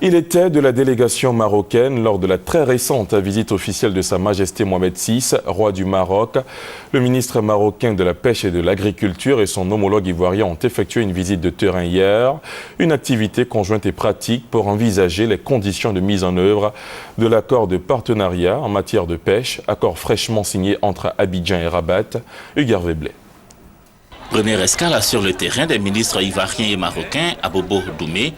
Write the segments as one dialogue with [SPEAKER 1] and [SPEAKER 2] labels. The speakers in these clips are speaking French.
[SPEAKER 1] Il était de la délégation marocaine lors de la très récente visite officielle de Sa Majesté Mohamed VI, roi du Maroc. Le ministre marocain de la Pêche et de l'Agriculture et son homologue ivoirien ont effectué une visite de terrain hier. Une activité conjointe et pratique pour envisager les conditions de mise en œuvre de l'accord de partenariat en matière de pêche, accord fraîchement signé entre Abidjan et Rabat. Hugues Veblé.
[SPEAKER 2] Première escale sur le terrain des ministres ivoiriens et marocains à Bobo Doumé.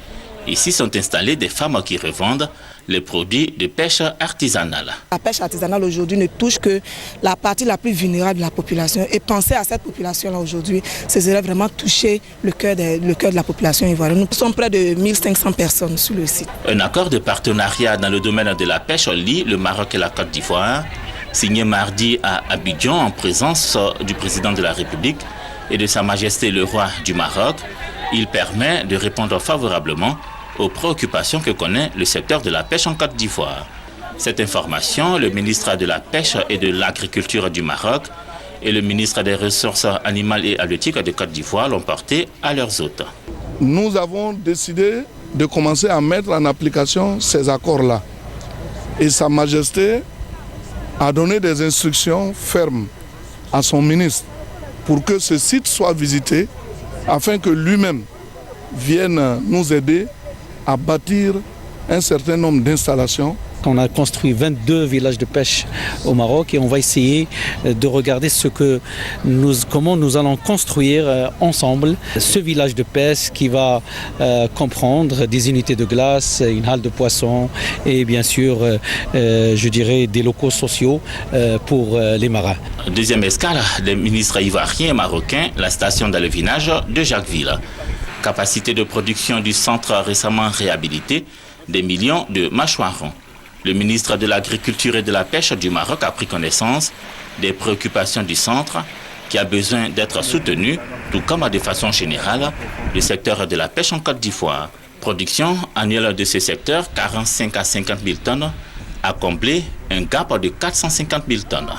[SPEAKER 2] Ici sont installées des femmes qui revendent les produits de pêche artisanale.
[SPEAKER 3] La pêche artisanale aujourd'hui ne touche que la partie la plus vulnérable de la population. Et penser à cette population-là aujourd'hui, ce serait vraiment toucher le cœur de la population ivoirienne. Nous sommes près de 1500 personnes sur le site.
[SPEAKER 2] Un accord de partenariat dans le domaine de la pêche lie le Maroc et la Côte d'Ivoire, signé mardi à Abidjan en présence du président de la République et de Sa Majesté le roi du Maroc. Il permet de répondre favorablement aux préoccupations que connaît le secteur de la pêche en Côte d'Ivoire. Cette information, le ministre de la Pêche et de l'Agriculture du Maroc et le ministre des Ressources animales et halieutiques de Côte d'Ivoire l'ont porté à leurs hôtes.
[SPEAKER 4] Nous avons décidé de commencer à mettre en application ces accords-là. Et Sa Majesté a donné des instructions fermes à son ministre pour que ce site soit visité afin que lui-même vienne nous aider à bâtir un certain nombre d'installations.
[SPEAKER 5] On a construit 22 villages de pêche au Maroc et on va essayer de regarder comment nous allons construire ensemble ce village de pêche qui va comprendre des unités de glace, une halle de poissons et bien sûr, je dirais, des locaux sociaux pour les marins.
[SPEAKER 2] Deuxième escale des ministres ivoiriens et marocains, la station d'alevinage de Jacquesville. Capacité de production du centre récemment réhabilité, des millions de mâchoirons. Le ministre de l'Agriculture et de la Pêche du Maroc a pris connaissance des préoccupations du centre qui a besoin d'être soutenu, tout comme de façon générale le secteur de la pêche en Côte d'Ivoire. Production annuelle de ce secteur, 45 à 50 000 tonnes, a comblé un gap de 450 000 tonnes.